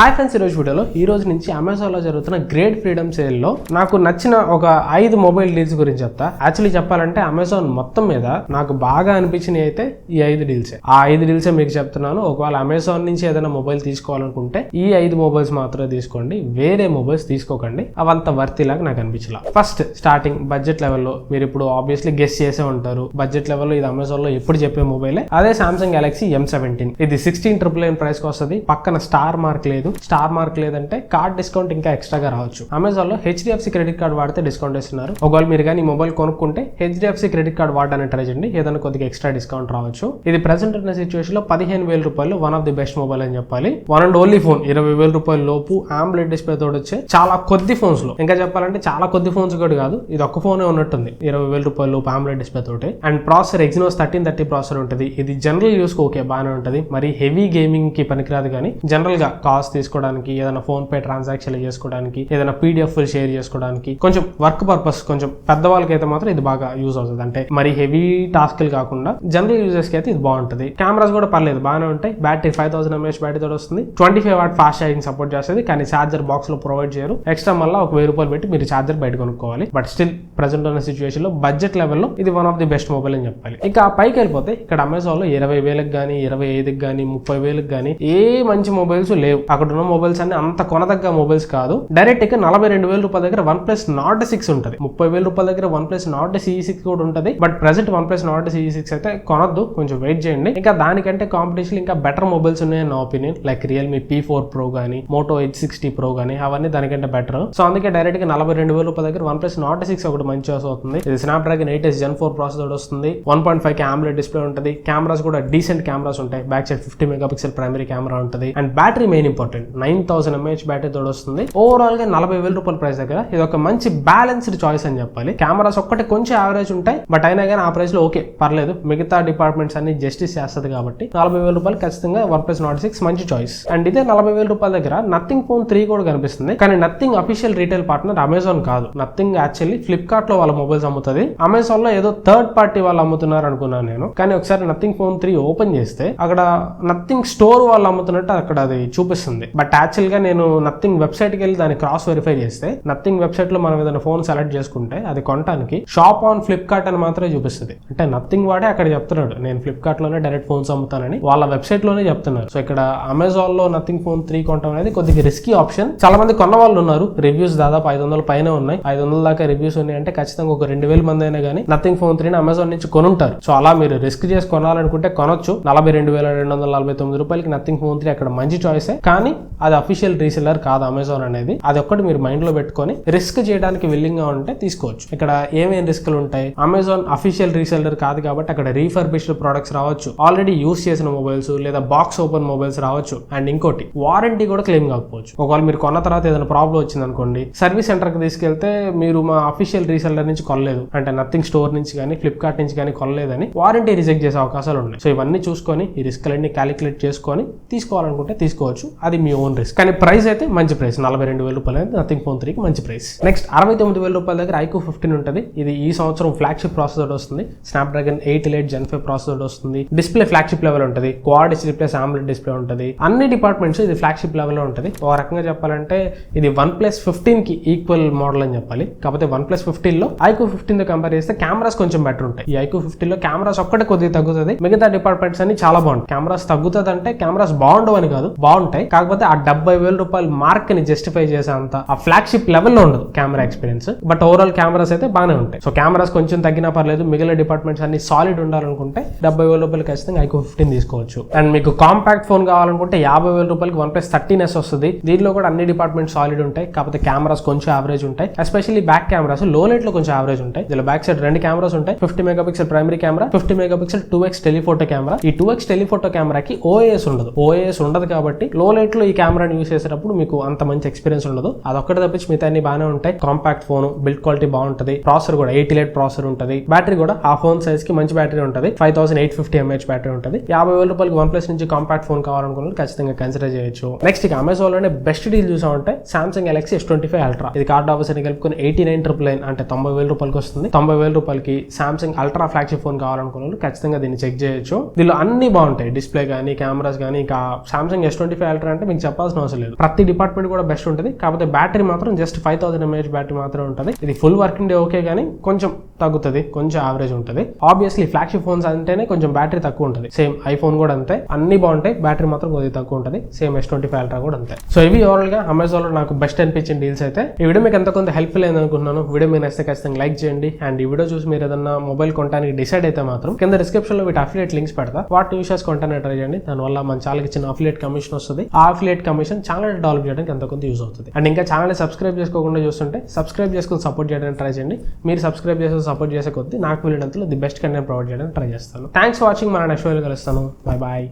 Hi friends, ఈరోజు వీడియోలో ఈ రోజు నుంచి అమెజాన్లో జరుగుతున్న గ్రేట్ ఫ్రీడమ్ సేల్లో నాకు నచ్చిన ఒక 5 మొబైల్ డీల్స్ గురించి చెప్తా. యాక్చువల్లీ చెప్పాలంటే అమెజాన్ మొత్తం మీద నాకు బాగా అనిపించినవి అయితే ఈ 5 డీల్సే. ఆ 5 డీల్సే మీకు చెప్తున్నాను. ఒకవేళ అమెజాన్ నుంచి ఏదైనా మొబైల్ తీసుకోవాలనుకుంటే ఈ 5 మొబైల్స్ మాత్రమే తీసుకోండి, వేరే మొబైల్స్ తీసుకోకండి. అవంత వర్తిలాగా నాకు అనిపించలా. ఫస్ట్ స్టార్టింగ్ బడ్జెట్ లెవెల్లో మీరు ఇప్పుడు ఆబ్వియస్లీ గెస్ చేసే ఉంటారు. బడ్జెట్ లెవెల్లో ఇది అమెజాన్ లో ఎప్పుడు చెప్పే మొబైలే. అదే సామ్సంగ్ గెలాక్సీ M17. ఇది 16,999 ప్రైస్ కి వస్తుంది. పక్కన స్టార్ మార్క్ లేదు. స్టార్ మార్క్ లేదంటే కార్డ్ డిస్కౌంట్ ఇంకా ఎక్స్ట్రాగా రావచ్చు. అమెజాన్ లో HDFC క్రెడిట్ కార్డ్ వాడితే డిస్కౌంట్ ఇస్తున్నారు. ఒకవేళ మీరు కానీ మొబైల్ కొనుక్కుంటే HDFC క్రెడిట్ కార్డ్ వాడడానికి ట్రై చేయండి, ఏదైనా కొద్దిగా ఎక్స్ట్రా డిస్కౌంట్ రావచ్చు. ఇది ప్రెసెంట్ ఉన్న సిచ్యువేషన్ లో 15,000 రూపాయలు one of the best mobile అని చెప్పాలి. వన్ అండ్ ఓన్లీ ఫోన్ 20,000 రూపాయల లోపు AMOLED డిస్ప్లే తోడు వచ్చే చాలా కొద్ది ఫోన్స్ లో, ఇంకా చెప్పాలంటే చాలా కొద్ది ఫోన్స్ కూడా కాదు, ఇది ఒక్క ఫోనే ఉన్నట్టుంది 20,000 రూపాయల లోపు AMOLED డిస్ప్లే తోటి. అండ్ ప్రాసెసర్ Exynos 1330 ప్రాసెసర్ ఉంటుంది. ఇది జనరల్ యూస్ కి ఓకే బాగానే ఉంటుంది, మరి హెవీ గేమింగ్ కి పనికిరాదు. కానీ జనరల్ గా కాల్స్ తీసుకోవడానికి, ఏదైనా ఫోన్ పే ట్రాన్సాక్షన్ చేసుకోవడానికి, ఏదైనా PDF షేర్ చేసుకోవడానికి, కొంచెం వర్క్ పర్పస్ కొంచెం పెద్దవాళ్ళకి అయితే మాత్రం ఇది బాగా యూజ్ అవుతుంది. అంటే మరి హెవీ టాస్క్లు కాకుండా జనరల్ యూజర్స్ కి అయితే ఇది బాగుంటుంది. కెమెరాస్ కూడా పర్లేదు బాగానే ఉంటాయి. బ్యాటరీ 5000 mAh బ్యాటరీ తోటి వస్తుంది. 25 వాట్ ఫాస్ట్ ఛార్జింగ్ సపోర్ట్ చేస్తుంది. కానీ ఛార్జర్ బాక్స్ లో ప్రొవైడ్ చేయరు. ఎక్స్ట్రా మళ్ళీ ఒక 1000 రూపాయలు పెట్టి మీరు ఛార్జర్ బయట కొనుక్కోవాలి. బట్ స్టిల్ ప్రెసెంట్ ఉన్న సిచ్యువేషన్ లో బడ్జెట్ లెవెల్లో ఇది one of the best mobile అని చెప్పాలి. ఇక పైకి వెళ్ళిపోతే ఇక్కడ అమెజాన్ లో 20,000కి కానీ 25కి కానీ 30,000కి కానీ ఏ మంచి మొబైల్స్ లేవు. అక్కడ ఉన్న మొబైల్స్ అన్ని అంత కొనదగ్గ మొబైల్స్ కాదు. డైరెక్ట్ గా 42,000 రూపాయల దగ్గర OnePlus Nord 6 ఉంటుంది. 30,000 రూపాయల దగ్గర OnePlus Nord CE6 కూడా ఉంటుంది. But present OnePlus Nord CE6 అయితే కొనొద్దు, కొంచెం వెయిట్ చేయండి. ఇంకా దానికంటే కాంపిటీషన్ ఇంకా బెటర్ మొబైల్స్ ఉన్నాయని నా opinion. Like Realme P4 Pro కానీ Moto H60 Pro కానీ అవన్నీ దానికంటే బెటర్. సో అందుకే డైరెక్ట్ గా 42,000 రూపాయల దగ్గర OnePlus Nord 6 ఒకటి మంచి యూస్ అవుతుంది. ఇది Snapdragon 8s Gen 4 ప్రాసెసర్ వస్తుంది. 1.5K AMOLED డిస్ప్లే ఉంటుంది. కెమెరాస్ కూడా డీసెంట్ కెమెరాస్ ఉంటాయి. Back side 50 megapixel primary camera ఉంటుంది. And battery main important, 9000 mAh battery తోడు వస్తుంది. ఓవరాల్ గా 40,000 రూపాయల ప్రైస్ దగ్గర ఇది ఒక మంచి బ్యాలెన్స్డ్ చాయిస్ అని చెప్పాలి. కెమెరాస్ ఒక్కటి కొంచెం యావరేజ్ ఉంటాయి, బట్ అయినా కానీ ఆ ప్రైస్ లో ఓకే పర్లేదు. మిగతా డిపార్ట్మెంట్స్ అన్ని జస్టిస్ చేస్తుంది కాబట్టి 40,000 రూపాయలు ఖచ్చితంగా OnePlus Nord 6 మంచి చాయిస్. అండ్ ఇదే 40,000 రూపాయల దగ్గర నథింగ్ ఫోన్ 3 కూడా కనిపిస్తుంది. కానీ nothing official retail partner Amazon కాదు. నథింగ్ యాక్చువల్లీ ఫ్లిప్కార్ట్ లో వాళ్ళ మొబైల్స్ అమ్ముతుంది. అమెజాన్ లో ఏదో థర్డ్ పార్టీ వాళ్ళు అమ్ముతున్నారు అనుకున్నాను నేను. కానీ ఒకసారి నథింగ్ ఫోన్ 3 ఓపెన్ చేస్తే అక్కడ నథింగ్ స్టోర్ వాళ్ళు అమ్ముతున్నట్టు అక్కడ అది చూపిస్తుంది. బట్ యాక్చువల్ గా నేను నథింగ్ వెబ్సైట్ కి వెళ్ళి దాన్ని క్రాస్ వెరిఫై చేస్తే నథింగ్ వెబ్సైట్ లో మనం ఏదైనా ఫోన్ సెలెక్ట్ చేసుకుంటే అది కొనడానికి షాప్ ఆన్ ఫ్లిప్కార్ట్ అని మాత్రమే చూపిస్తుంది. అంటే నథింగ్ వాడే అక్కడ చెప్తున్నాడు నేను ఫ్లిప్కార్ట్ లోనే డైరెక్ట్ ఫోన్స్ అమ్ముతానని, వాళ్ళ వెబ్సైట్ లోనే చెప్తున్నారు. సో ఇక్కడ అమెజాన్ లో నథింగ్ ఫోన్ 3 కొనడం అనేది కొద్దిగా రిస్కీ ఆప్షన్. చాలా మంది కొన్న వాళ్ళు ఉన్నారు. రివ్యూస్ దాదాపు 500 పైన ఉన్నాయి. 500 దాకా రివ్యూస్ ఉన్నాయి అంటే ఖచ్చితంగా ఒక 2,000 మంది అయినా కానీ నథింగ్ ఫోన్ 3 అమెజాన్ నుంచి కొనుంటారు. సో అలా మీరు రిస్క్ చేసి కొనాలనుకుంటే కొనొచ్చు. 42,249 రూపాయలకి నథింగ్ ఫోన్ 3 అక్కడ మంచి చాయిసే. కానీ అది అఫీషియల్ రీసెల్లర్ కాదు అమెజాన్ అనేది. అది ఒక్కటి మీరు మైండ్ లో పెట్టుకొని రిస్క్ చేయడానికి విల్లింగ్ గా ఉంటే తీసుకోవచ్చు. ఇక్కడ ఏమేమి రిస్క్లు ఉంటాయి, అమెజాన్ అఫీషియల్ రీసెల్లర్ కాదు కాబట్టి అక్కడ రీఫర్బిష్డ్ ప్రొడక్ట్స్ రావచ్చు, ఆల్రెడీ యూస్ చేసిన మొబైల్స్ లేదా బాక్స్ ఓపెన్ మొబైల్స్ రావచ్చు. అండ్ ఇంకోటి వారంటీ కూడా క్లెయిమ్ కాకపోవచ్చు. ఒకవేళ మీరు కొన్న తర్వాత ఏదైనా ప్రాబ్లం వచ్చింది అనుకోండి, సర్వీస్ సెంటర్ కి తీసుకెళ్తే మీరు మా అఫీషియల్ రీసెల్లర్ నుంచి కొనలేదు అంటే నథింగ్ స్టోర్ నుంచి కానీ ఫ్లిప్కార్ట్ నుంచి కానీ కొనలేదని వారంటీ రిజెక్ట్ చేసే అవకాశాలు ఉన్నాయి. సో ఇవన్నీ చూసుకొని ఈ రిస్క్లన్నీ క్యాలిక్యులేట్ చేసుకొని తీసుకోవాలనుకుంటే తీసుకోవచ్చు. అది మీ ఓన్ రిస్క్. కానీ ప్రైస్ అయితే మంచి ప్రైస్, 42,000 రూపాయలు అనేది నథింగ్ ఫోన్ 3 కి మంచి ప్రైస్. నెక్స్ట్ 69,000 రూపాయల దగ్గర iQOO 15 ఉంటుంది. ఇది ఈ సంవత్సరం ఫ్లాగ్షిప్ ప్రాసెసర్ వస్తుంది. Snapdragon 8 Elite Gen 5 ప్రాసెసర్ వస్తుంది. డిస్ప్లే ఫ్లాగ్షిప్ లెవెల్ ఉంటుంది. Quad HD plus AMOLED display ఉంటుంది. అన్ని డిపార్ట్మెంట్స్ ఇది ఫ్లాగ్షిప్ లెవెల్ లో ఉంటుంది. ఒక రకంగా చెప్పాలంటే ఇది OnePlus 15 కి ఈక్వల్ మోడల్ అని చెప్పాలి. కాకపోతే OnePlus 15 లో iQOO 15 తో కంపేర్ చేస్తే కెమెరాస్ కొంచెం బెటర్ ఉంటాయి. ఈ iQOO 15 లో కెమెరాస్ ఒక్కటే కొద్దిగా తగ్గుతుంది. మిగతా డిపార్ట్మెంట్స్ అన్ని చాలా బాగుంటాయి. కెమెరాస్ తగ్గుతుంది అంటే కెమెరాస్ బాగుండవు అని కాదు, బాగుంటాయి. కాకపోతే ఆ 70,000 రూపాయల మార్క్ ని జస్టిఫై చేసే అంత ఆ ఫ్లాగ్షిప్ లెవెల్ లో ఉండదు camera experience. But overall cameras అయితే బాగానే ఉంటాయి. సో కెమెరాస్ కొంచెం తగ్గినా పర్లేదు, మిగిలిన డిపార్ట్మెంట్స్ అన్ని సాలిడ్ ఉండాలనుకుంటే 70,000 రూపాయలు ఖచ్చితంగా iQOO 15 తీసుకోవచ్చు. అండ్ మీకు కాంపాక్ట్ ఫోన్ కావాలనుకుంటే 50,000 రూపాయలకి OnePlus 13s వస్తుంది. దీనిలో కూడా అన్ని డిపార్ట్మెంట్స్ సాలిడ్ ఉంటాయి. కాకపోతే కెమెరాస్ కొంచెం యావరేజ్ ఉంటాయి. ఎస్పెషల్లీ బ్యాక్ కెమెరాస్ లో లైట్ లో కొంచెం యావరేజ్ ఉంటాయి. దీనిలో బ్యాక్ సైడ్ 2 కెమెరాస్ ఉంటాయి. 50 megapixel primary camera, 50 megapixel 2x telephoto camera. ఈ 2x టెలిఫోటో కెమెరాకి OIS ఉండదు కాబట్టి లో లైట్ లో ఈ కెమెరాని యూస్ చేసేటప్పుడు మీకు అంత మంచి ఎక్స్పీరియన్స్ ఉండదు. అదొక్కటి తప్పించి మిగతా అన్ని బాగానే ఉంటాయి. కాంపాక్ట్ ఫోన్, బిల్డ్ క్వాలిటీ బాగుంటుంది. ప్రాసెసర్ కూడా 8 Elite ప్రాసెసర్ ఉంటుంది. బ్యాటరీ కూడా ఆ ఫోన్ సైజ్ కి మంచి బ్యాటరీ ఉంటుంది. 5850 mAh బ్యాటరీ ఉంటుంది. 50,000 రూపాయలకి OnePlus నుంచి కాంపాక్ట్ ఫోన్ కావాలనుకున్నారు ఖచ్చితంగా కన్సిడర్ చేయొచ్చు. నెక్స్ట్ ఇక అమెజాన్ లోనే బెస్ట్ డీల్ చూసామంటే సామ్సంగ్ గెలాక్సీ S25 Ultra. ఇది కార్డ్ ఆఫర్స్ ని కలుపుకొని 89,999 అంటే 90,000 రూపాయలకి వస్తుంది. 90,000 రూపాయలకి సామ్సంగ్ అల్ట్రా ఫ్లాగ్షిప్ ఫోన్ కావాలనుకున్నారు ఖచ్చితంగా దీన్ని చెక్ చేయొచ్చు. దీనిలో అన్ని బాగుంటాయి. డిస్ప్లే కానీ కెమెరాస్ కానీ. ఇంకా సామ్సంగ్ S25 Ultra అంటే మీకు చెప్పాల్సిన అవసరం లేదు. ప్రతి డిపార్ట్మెంట్ కూడా బెస్ట్ ఉంటుంది. కాకపోతే బ్యాటరీ మాత్రం జస్ట్ 5000 mAh బ్యాటరీ మాత్రమే ఉంటుంది. ఇది ఫుల్ వర్కింగ్ డే ఓకే కానీ కొంచెం తగ్గుతుంది, కొంచెం యావరేజ్ ఉంటుంది. ఆబ్వియస్లీ ఫ్లాగ్షిప్ ఫోన్స్ అంటేనే కొంచెం బ్యాటరీ తక్కువ ఉంటుంది. సేమ్ ఐఫోన్ కూడా అంతే, అన్ని బాగుంటాయి, బ్యాటరీ మాత్రం కొద్దిగా తక్కువ ఉంటుంది. సేమ్ S25 Ultra కూడా అంతే. సో ఇవి ఓవరాల్ గా అమెజాన్ లో నాకు బెస్ట్ అనిపించిన డీల్స్ అయితే. ఈ వీడియో మీకు ఎంత కొంత హెల్ప్ఫుల్ అయింది అనుకుంటున్నాను. వీడియో మీరు నచ్చితే ఖచ్చితంగా లైక్ చేయండి. అండ్ ఈ వీడియో చూసి మీరు ఏదన్నా మొబైల్ కొనడానికి డిసైడ్ అయితే మాత్రం కింద డిస్క్రిప్షన్ లో వీటి అఫిలియేట్ లింక్స్ పెడతా, వాటిని యూస్ చేసి కొంటానే ట్రై చేయండి. దానివల్ల మన ఛానల్కి చిన్న అఫిలియేట్ కమిషన్ వస్తుంది. ఆ అఫిలియేట్ కమిషన్ ఛానల్ డెవలప్ చేయడానికి ఎంత కొంత యూస్ అవుతుంది. అండ్ ఇంకా ఛానల్ సబ్స్క్రైబ్ చేసుకోకుండా చూస్తుంటే సబ్స్క్రైబ్ చేసుకుని సపోర్ట్ చేయడానికి ట్రై చేయండి. మీరు సబ్స్క్రైబ్ చేసి సపోర్ట్ చేసే కొద్దీ నాకు వీళ్ళంతలో ది బెస్ట్ కంటెంట్ ప్రొవైడ్ చేయడానికి ట్రై చేస్తాను. Thanks for watching. మన నెక్స్ట్ వీడియోలో కలుస్తాను. Bye bye.